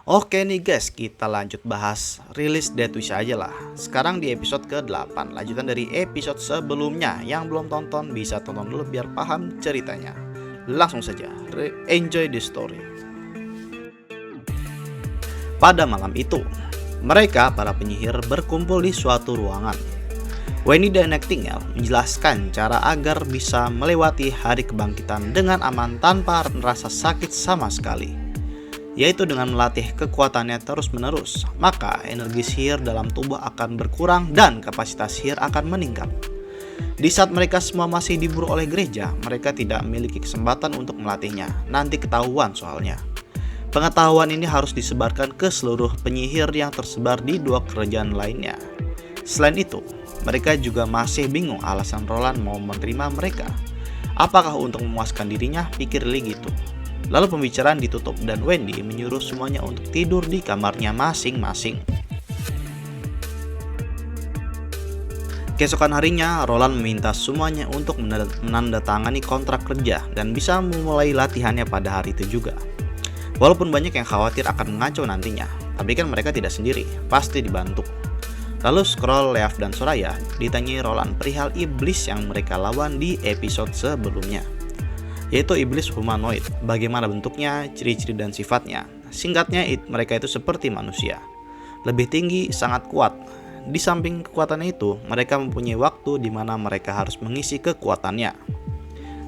Oke nih guys, kita lanjut bahas rilis Death Wish aja lah. Sekarang di episode ke-8, lanjutan dari episode sebelumnya. Yang belum tonton bisa tonton dulu biar paham ceritanya. Langsung saja, enjoy the story. Pada malam itu, mereka para penyihir berkumpul di suatu ruangan. Wendy dan Nightingale menjelaskan cara agar bisa melewati hari kebangkitan dengan aman tanpa merasa sakit sama sekali, yaitu dengan melatih kekuatannya terus-menerus. Maka energi sihir dalam tubuh akan berkurang dan kapasitas sihir akan meningkat. Di saat mereka semua masih diburu oleh gereja, mereka tidak memiliki kesempatan untuk melatihnya. Nanti ketahuan soalnya. Pengetahuan ini harus disebarkan ke seluruh penyihir yang tersebar di 2 kerajaan lainnya. Selain itu, mereka juga masih bingung alasan Roland mau menerima mereka. Apakah untuk memuaskan dirinya? Pikir Lee gitu. Lalu pembicaraan ditutup dan Wendy menyuruh semuanya untuk tidur di kamarnya masing-masing. Keesokan harinya, Roland meminta semuanya untuk menandatangani kontrak kerja dan bisa memulai latihannya pada hari itu juga. Walaupun banyak yang khawatir akan mengacau nantinya, tapi kan mereka tidak sendiri, pasti dibantu. Lalu Skrull, Leaf, dan Soraya ditanyai Roland perihal iblis yang mereka lawan di episode sebelumnya, yaitu iblis humanoid. Bagaimana bentuknya, ciri-ciri dan sifatnya. Singkatnya, mereka itu seperti manusia, lebih tinggi, sangat kuat. Di samping kekuatannya itu, mereka mempunyai waktu di mana mereka harus mengisi kekuatannya.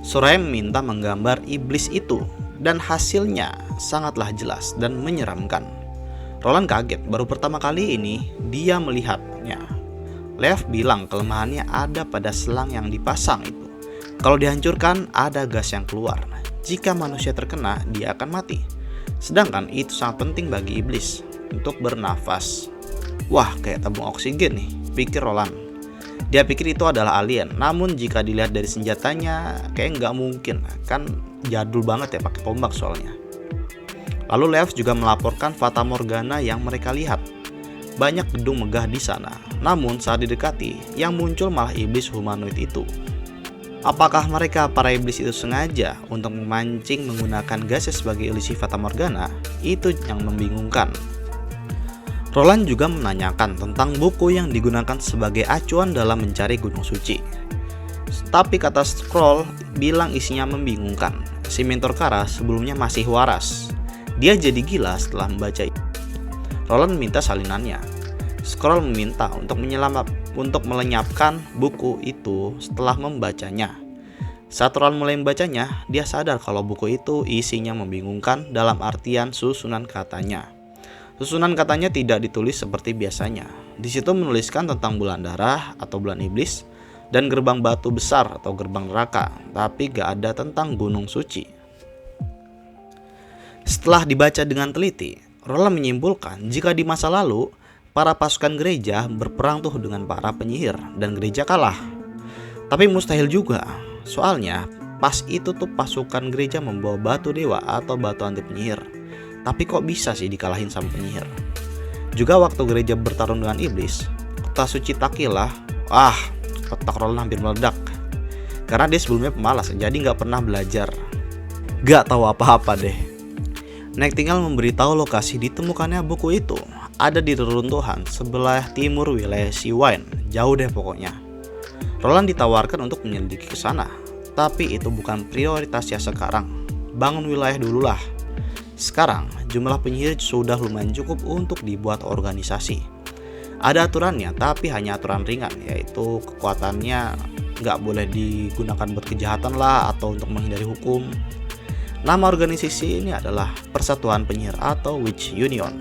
Soraya meminta menggambar iblis itu, dan hasilnya sangatlah jelas dan menyeramkan. Roland kaget, baru pertama kali ini dia melihatnya. Leaf bilang kelemahannya ada pada selang yang dipasang itu. Kalau dihancurkan, ada gas yang keluar. Jika manusia terkena, dia akan mati. Sedangkan itu sangat penting bagi iblis untuk bernafas. Wah, kayak tabung oksigen nih, pikir Roland. Dia pikir itu adalah alien, namun jika dilihat dari senjatanya, kayak nggak mungkin. Kan jadul banget ya, pakai tombak soalnya. Lalu Leaf juga melaporkan Fata Morgana yang mereka lihat. Banyak gedung megah di sana, namun saat didekati, yang muncul malah iblis humanoid itu. Apakah mereka para iblis itu sengaja untuk memancing menggunakan gasnya sebagai ilusi Fata Morgana? Itu yang membingungkan. Roland juga menanyakan tentang buku yang digunakan sebagai acuan dalam mencari Gunung Suci. Tapi kata Skrull bilang isinya membingungkan. Si mentor Kara sebelumnya masih waras. Dia jadi gila setelah membaca itu. Roland minta salinannya. Skrull meminta untuk melenyapkan buku itu setelah membacanya. Saat Roland mulai membacanya, dia sadar kalau buku itu isinya membingungkan dalam artian susunan katanya. Susunan katanya tidak ditulis seperti biasanya. Di situ menuliskan tentang bulan darah atau bulan iblis dan gerbang batu besar atau gerbang neraka, tapi gak ada tentang gunung suci. Setelah dibaca dengan teliti, Roland menyimpulkan jika di masa lalu para pasukan gereja berperang tuh dengan para penyihir dan gereja kalah. Tapi mustahil juga, soalnya pas itu tuh pasukan gereja membawa batu dewa atau batu anti penyihir. Tapi kok bisa sih dikalahin sama penyihir? Juga waktu gereja bertarung dengan iblis, kota suci Takilah, otak Roland hampir meledak. Karena dia sebelumnya pemalas, jadi gak pernah belajar. Gak tahu apa-apa deh. Nightingale memberitahu lokasi ditemukannya buku itu ada di reruntuhan sebelah timur wilayah Seawind, jauh deh pokoknya. Roland ditawarkan untuk menyelidiki ke sana, tapi itu bukan prioritasnya sekarang. Bangun wilayah dululah. Sekarang jumlah penyihir sudah lumayan cukup untuk dibuat organisasi. Ada aturannya, tapi hanya aturan ringan, yaitu kekuatannya nggak boleh digunakan buat kejahatan lah atau untuk menghindari hukum. Nama organisasi ini adalah Persatuan Penyihir atau Witch Union.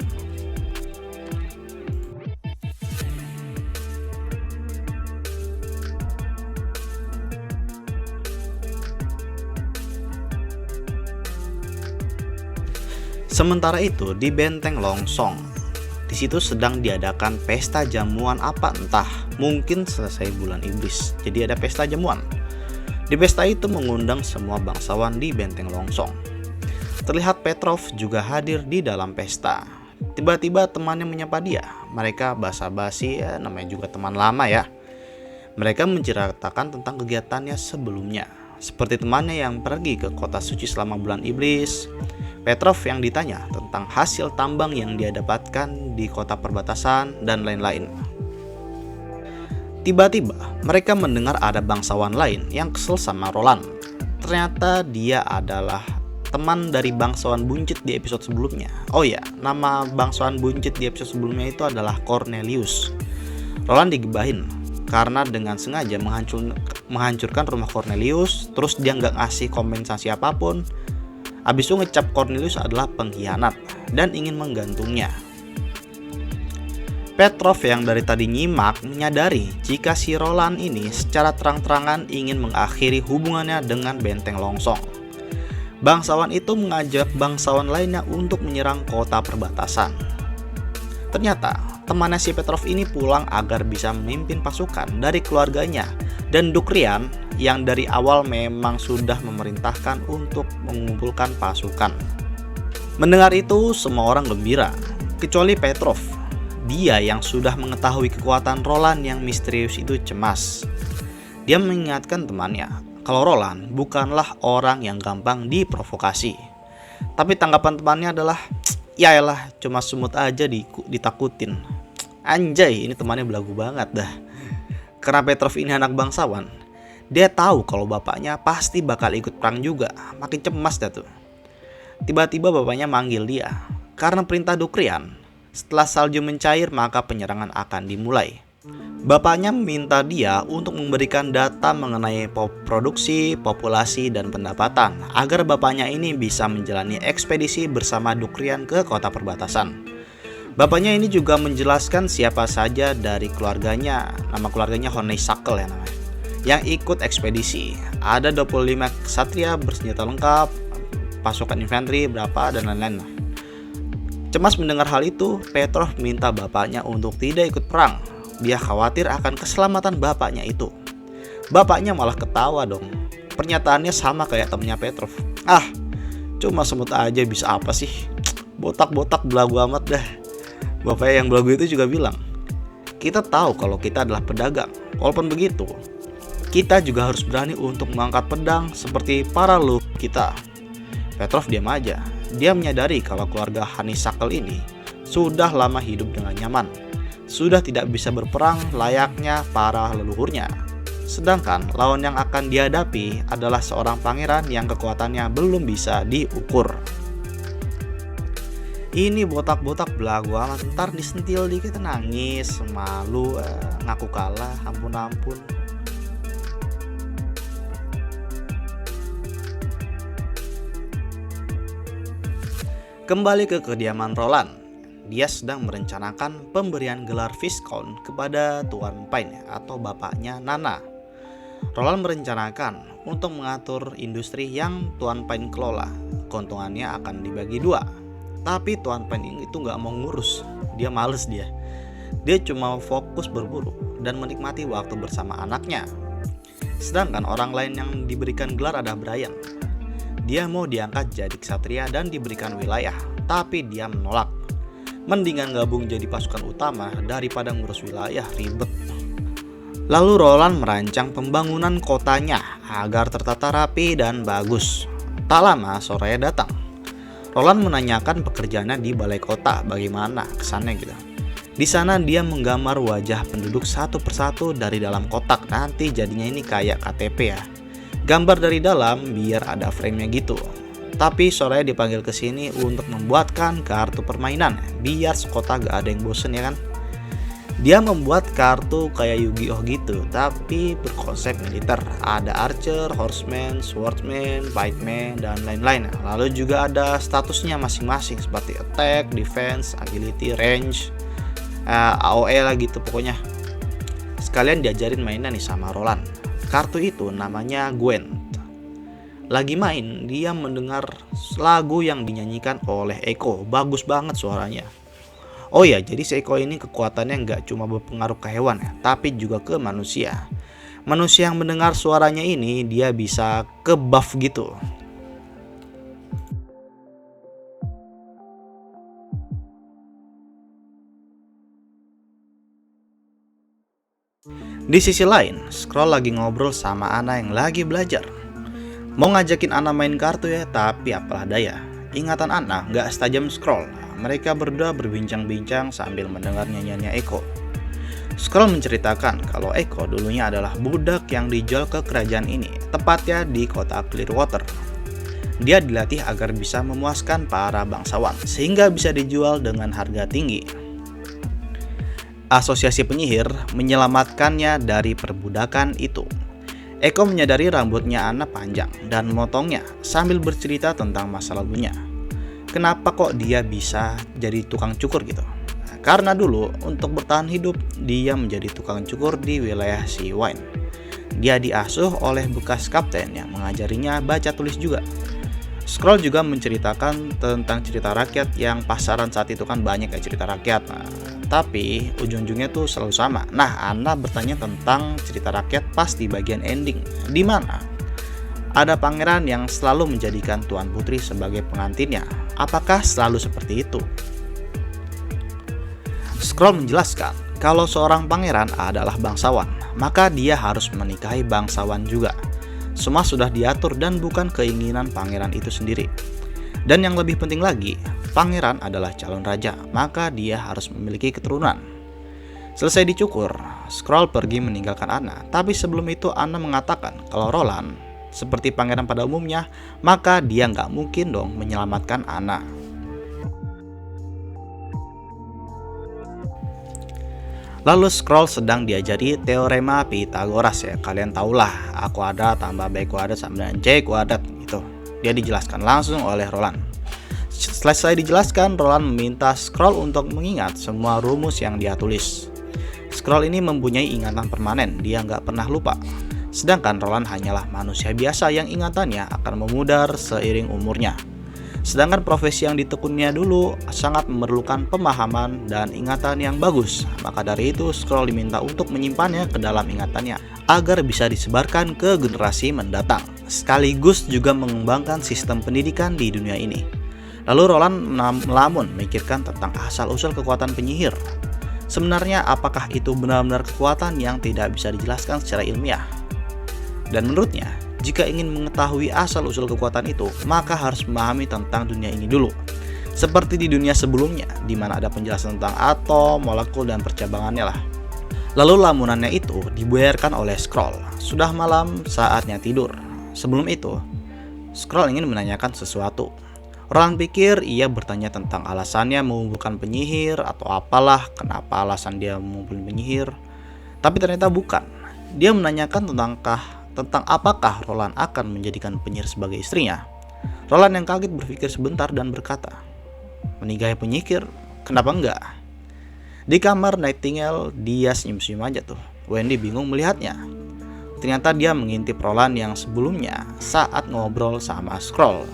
Sementara itu di Benteng Longsong, di situ sedang diadakan pesta jamuan apa entah, mungkin selesai bulan iblis. Jadi ada pesta jamuan. Di pesta itu mengundang semua bangsawan di Benteng Longsong. Terlihat Petrov juga hadir di dalam pesta. Tiba-tiba temannya menyapa dia. Mereka basa-basi, namanya juga teman lama ya. Mereka menceritakan tentang kegiatannya sebelumnya. Seperti temannya yang pergi ke kota suci selama bulan iblis. Petrov yang ditanya tentang hasil tambang yang dia dapatkan di kota perbatasan dan lain-lain. Tiba-tiba mereka mendengar ada bangsawan lain yang kesel sama Roland. Ternyata dia adalah teman dari bangsawan buncit di episode sebelumnya. Oh ya, nama bangsawan buncit di episode sebelumnya itu adalah Cornelius. Roland digibahin karena dengan sengaja menghancurkan rumah Cornelius, terus dia nggak ngasih kompensasi apapun. Abis itu ngecap Cornelius adalah pengkhianat dan ingin menggantungnya. Petrov yang dari tadi nyimak menyadari jika si Roland ini secara terang-terangan ingin mengakhiri hubungannya dengan Benteng Longsong. Bangsawan itu mengajak bangsawan lainnya untuk menyerang kota perbatasan. Ternyata temannya si Petrov ini pulang agar bisa memimpin pasukan dari keluarganya dan Dukrian yang dari awal memang sudah memerintahkan untuk mengumpulkan pasukan. Mendengar itu semua orang gembira, kecuali Petrov. Dia yang sudah mengetahui kekuatan Roland yang misterius itu cemas. Dia mengingatkan temannya kalau Roland bukanlah orang yang gampang diprovokasi. Tapi tanggapan temannya adalah, yaelah cuma semut aja ditakutin. Anjay, ini temannya belagu banget dah. Karena Petrov ini anak bangsawan, dia tahu kalau bapaknya pasti bakal ikut perang juga. Makin cemas dah tuh. Tiba-tiba bapaknya manggil dia. Karena perintah Dukrian, setelah salju mencair maka penyerangan akan dimulai. Bapaknya meminta dia untuk memberikan data mengenai produksi, populasi, dan pendapatan agar bapaknya ini bisa menjalani ekspedisi bersama Dukrian ke kota perbatasan. Bapaknya ini juga menjelaskan siapa saja dari keluarganya, nama keluarganya Honeysuckle ya namanya, yang ikut ekspedisi. Ada 25 ksatria bersenjata lengkap, pasukan infanteri berapa, dan lain-lain. Cemas mendengar hal itu, Petrov minta bapaknya untuk tidak ikut perang. Dia khawatir akan keselamatan bapaknya itu. Bapaknya malah ketawa dong. Pernyataannya sama kayak temennya Petrov. Ah, cuma semut aja bisa apa sih? Botak-botak belagu amat dah. Bapaknya yang belagu itu juga bilang, kita tahu kalau kita adalah pedagang. Walaupun begitu, kita juga harus berani untuk mengangkat pedang seperti para leluhur kita. Petrov diam aja. Dia menyadari kalau keluarga Honeysuckle ini sudah lama hidup dengan nyaman, sudah tidak bisa berperang layaknya para leluhurnya. Sedangkan lawan yang akan dihadapi adalah seorang pangeran yang kekuatannya belum bisa diukur. Ini botak-botak belagu amat, ntar disentil dikit nangis, malu, ngaku kalah, ampun-ampun. Kembali ke kediaman Roland. Dia sedang merencanakan pemberian gelar Viscount kepada Tuan Pine atau bapaknya Nana. Roland merencanakan untuk mengatur industri yang Tuan Pine kelola. Keuntungannya akan dibagi dua. Tapi Tuan Pine itu gak mau ngurus. Dia males dia. Dia cuma fokus berburu dan menikmati waktu bersama anaknya. Sedangkan orang lain yang diberikan gelar ada Brian. Dia mau diangkat jadi ksatria dan diberikan wilayah, tapi dia menolak. Mendingan gabung jadi pasukan utama daripada ngurus wilayah, ribet. Lalu Roland merancang pembangunan kotanya agar tertata rapi dan bagus. Tak lama Soraya datang. Roland menanyakan pekerjaannya di balai kota, bagaimana kesannya gitu. Di sana dia menggambar wajah penduduk satu persatu dari dalam kotak. Nanti jadinya ini kayak KTP ya. Gambar dari dalam biar ada frame-nya gitu. Tapi Soraya dipanggil ke sini untuk membuatkan kartu permainan biar sekota gak ada yang bosen ya kan. Dia membuat kartu kayak Yu-Gi-Oh gitu, tapi berkonsep militer. Ada archer, horseman, swordsman, fightman, dan lain-lain. Lalu juga ada statusnya masing-masing seperti attack, defense, agility, range, AOE lah gitu pokoknya. Sekalian diajarin mainnya nih sama Roland. Kartu itu namanya Gwent. Lagi main, dia mendengar lagu yang dinyanyikan oleh Echo. Bagus banget suaranya. Oh ya, jadi si Echo ini kekuatannya nggak cuma berpengaruh ke hewan ya, tapi juga ke manusia. Manusia yang mendengar suaranya ini, dia bisa ke buff gitu. Di sisi lain, Skrull lagi ngobrol sama Anna yang lagi belajar. Mau ngajakin Anna main kartu ya, tapi apalah daya. ingatan Anna nggak setajam Skrull. Mereka berdua berbincang-bincang sambil mendengar nyanyiannya Echo. Skrull menceritakan kalau Echo dulunya adalah budak yang dijual ke kerajaan ini, tepatnya di kota Clearwater. Dia dilatih agar bisa memuaskan para bangsawan, sehingga bisa dijual dengan harga tinggi. Asosiasi penyihir menyelamatkannya dari perbudakan itu. Echo menyadari rambutnya Anna panjang dan memotongnya sambil bercerita tentang masa lalunya. Kenapa kok dia bisa jadi tukang cukur gitu? Karena dulu untuk bertahan hidup dia menjadi tukang cukur di wilayah Sea Wind. Dia diasuh oleh bekas kapten yang mengajarinya baca tulis juga. Skrull juga menceritakan tentang cerita rakyat yang pasaran saat itu kan banyak ya cerita rakyat. Tapi ujung-ujungnya tuh selalu sama. Nah, Anna bertanya tentang cerita rakyat pas di bagian ending, di mana ada pangeran yang selalu menjadikan Tuan Putri sebagai pengantinnya. Apakah selalu seperti itu? Skrull menjelaskan kalau seorang pangeran adalah bangsawan, maka dia harus menikahi bangsawan juga. Semua sudah diatur dan bukan keinginan pangeran itu sendiri. Dan yang lebih penting lagi, pangeran adalah calon raja, maka dia harus memiliki keturunan. Selesai dicukur, Skrull pergi meninggalkan Anna, tapi sebelum itu Anna mengatakan kalau Roland, seperti pangeran pada umumnya, maka dia nggak mungkin dong menyelamatkan Anna. Lalu Skrull sedang diajari teorema Pythagoras ya. Kalian tahulah A kuadrat tambah B kuadrat sama dengan C kuadrat gitu. Dia dijelaskan langsung oleh Roland. Selesai dijelaskan, Roland meminta Skrull untuk mengingat semua rumus yang dia tulis. Skrull ini mempunyai ingatan permanen, dia nggak pernah lupa. Sedangkan Roland hanyalah manusia biasa yang ingatannya akan memudar seiring umurnya. Sedangkan profesi yang ditekunnya dulu sangat memerlukan pemahaman dan ingatan yang bagus. Maka dari itu Skrull diminta untuk menyimpannya ke dalam ingatannya agar bisa disebarkan ke generasi mendatang, sekaligus juga mengembangkan sistem pendidikan di dunia ini. Lalu Roland melamun memikirkan tentang asal-usul kekuatan penyihir. Sebenarnya apakah itu benar-benar kekuatan yang tidak bisa dijelaskan secara ilmiah? Dan menurutnya, jika ingin mengetahui asal-usul kekuatan itu, maka harus memahami tentang dunia ini dulu. Seperti di dunia sebelumnya, di mana ada penjelasan tentang atom, molekul, dan percabangannya lah. Lalu lamunannya itu dibayarkan oleh Skrull. Sudah malam, saatnya tidur. Sebelum itu, Skrull ingin menanyakan sesuatu. Roland pikir ia bertanya tentang alasannya mengumpulkan penyihir atau apalah, kenapa alasan dia mengumpulkan penyihir. Tapi ternyata bukan. Dia menanyakan tentang apakah Roland akan menjadikan penyihir sebagai istrinya. Roland yang kaget berpikir sebentar dan berkata, menikahi penyihir? Kenapa enggak? Di kamar Nightingale, dia senyum-senyum aja tuh. Wendy bingung melihatnya. Ternyata dia mengintip Roland yang sebelumnya saat ngobrol sama Skrull.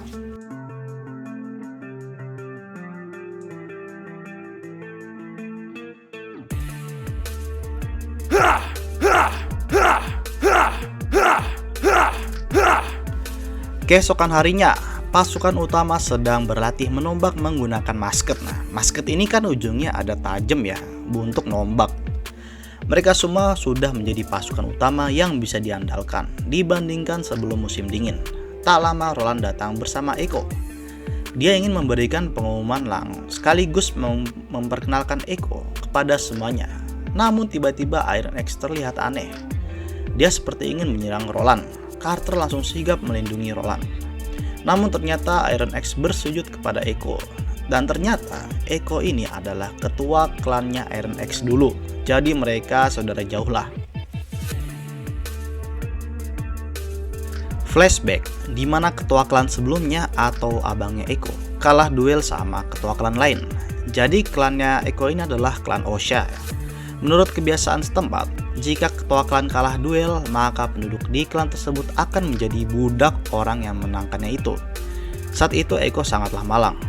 Keesokan harinya, pasukan utama sedang berlatih menombak menggunakan musket. Nah, musket ini kan ujungnya ada tajam ya, untuk nombak. Mereka semua sudah menjadi pasukan utama yang bisa diandalkan dibandingkan sebelum musim dingin. Tak lama Roland datang bersama Echo. Dia ingin memberikan pengumuman sekaligus memperkenalkan Echo kepada semuanya. Namun tiba-tiba Iron X terlihat aneh. Dia seperti ingin menyerang Roland. Carter langsung sigap melindungi Roland. Namun ternyata Iron X bersujud kepada Echo. Dan ternyata Echo ini adalah ketua klannya Iron X dulu. Jadi mereka saudara jauh lah. Flashback, di mana ketua klan sebelumnya atau abangnya Echo kalah duel sama ketua klan lain. Jadi klannya Echo ini adalah klan Osha. Menurut kebiasaan setempat, jika ketua klan kalah duel, maka penduduk di klan tersebut akan menjadi budak orang yang menangkannya itu. Saat itu Echo sangatlah malang.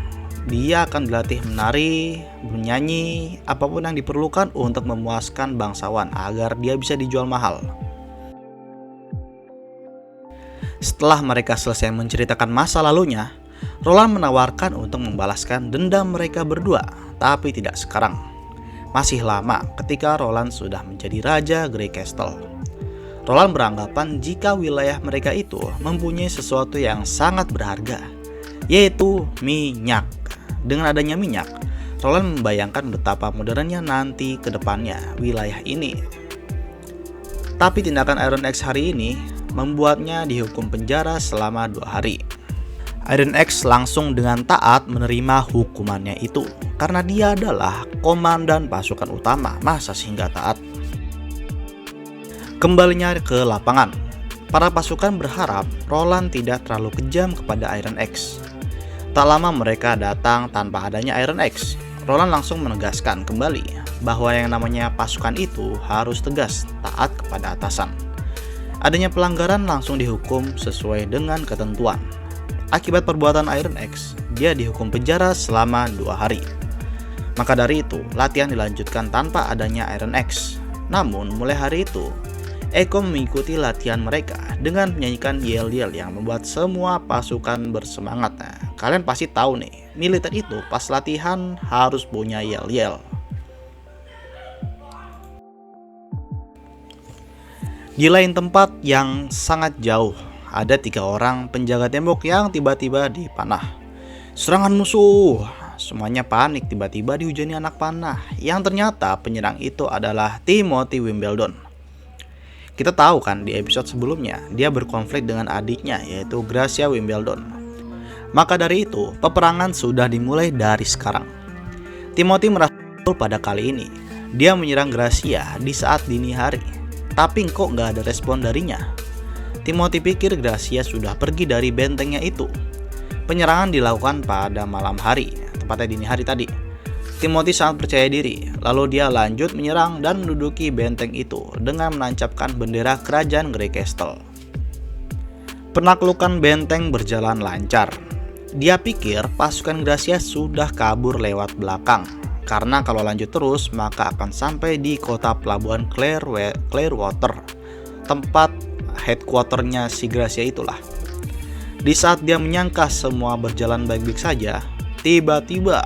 Dia akan dilatih menari, menyanyi, apapun yang diperlukan untuk memuaskan bangsawan agar dia bisa dijual mahal. Setelah mereka selesai menceritakan masa lalunya, Roland menawarkan untuk membalaskan dendam mereka berdua, tapi tidak sekarang. Masih lama ketika Roland sudah menjadi raja Grey Castle. Roland beranggapan jika wilayah mereka itu mempunyai sesuatu yang sangat berharga. yaitu minyak. Dengan adanya minyak, Roland membayangkan betapa modernnya nanti ke depannya wilayah ini. Tapi tindakan Iron X hari ini membuatnya dihukum penjara selama 2 hari. Iron X langsung dengan taat menerima hukumannya itu karena dia adalah komandan pasukan utama, masa sehingga taat. Kembalinya ke lapangan, para pasukan berharap Roland tidak terlalu kejam kepada Iron X. Tak lama mereka datang tanpa adanya Iron X. Roland langsung menegaskan kembali bahwa yang namanya pasukan itu harus tegas, taat kepada atasan. Adanya pelanggaran langsung dihukum sesuai dengan ketentuan. Akibat perbuatan Iron X, dia dihukum penjara selama 2 hari. Maka dari itu, latihan dilanjutkan tanpa adanya Iron X. Namun, mulai hari itu, Eko mengikuti latihan mereka dengan menyanyikan yel-yel yang membuat semua pasukan bersemangat. Nah, kalian pasti tahu nih, militer itu pas latihan harus punya yel-yel. Di lain tempat yang sangat jauh, ada 3 orang penjaga tembok yang tiba-tiba dipanah. Serangan musuh! Semuanya panik tiba-tiba dihujani anak panah, yang ternyata penyerang itu adalah Timothy Wimbledon. Kita tahu kan di episode sebelumnya, dia berkonflik dengan adiknya yaitu Gracia Wimbledon. Maka dari itu, peperangan sudah dimulai dari sekarang. Timothy merasa pada kali ini, dia menyerang Gracia di saat dini hari, tapi kok nggak ada respon darinya. Timothy pikir Gracia sudah pergi dari bentengnya itu. Penyerangan dilakukan pada malam hari, tepatnya dini hari tadi. Timothy sangat percaya diri, lalu dia lanjut menyerang dan menduduki benteng itu dengan menancapkan bendera kerajaan Grey Castle. Penaklukan benteng berjalan lancar. Dia pikir pasukan Gracia sudah kabur lewat belakang, karena kalau lanjut terus maka akan sampai di kota pelabuhan Clearwater, tempat headquarternya si Gracia itulah. Di saat dia menyangka semua berjalan baik-baik saja, tiba-tiba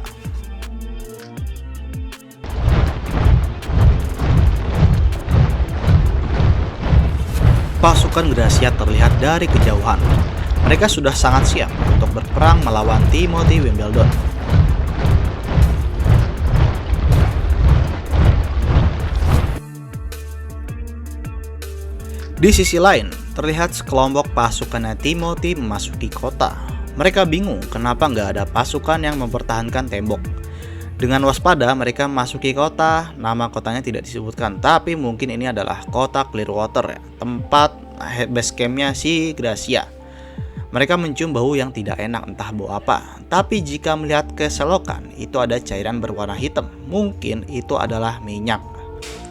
pasukan Gracia terlihat dari kejauhan. Mereka sudah sangat siap untuk berperang melawan Timothy Wimbledon. Di sisi lain, terlihat sekelompok pasukan Timothy memasuki kota. Mereka bingung kenapa nggak ada pasukan yang mempertahankan tembok. Dengan waspada, mereka memasuki kota. Nama kotanya tidak disebutkan, tapi mungkin ini adalah kota Clearwater, ya, tempat base campnya si Gracia. Mereka mencium bau yang tidak enak, entah bau apa. Tapi jika melihat keselokan, itu ada cairan berwarna hitam. Mungkin itu adalah minyak.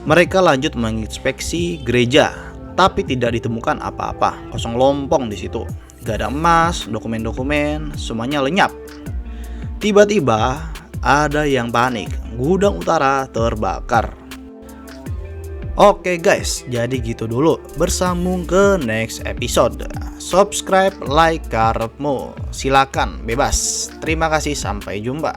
Mereka lanjut menginspeksi gereja, tapi tidak ditemukan apa-apa, kosong lompong di situ. Gak ada emas, dokumen-dokumen, semuanya lenyap. Tiba-tiba ada yang panik, gudang utara terbakar. Oke guys, jadi gitu dulu. Bersambung ke next episode. Subscribe, like karepmu. Silakan, bebas. Terima kasih, sampai jumpa.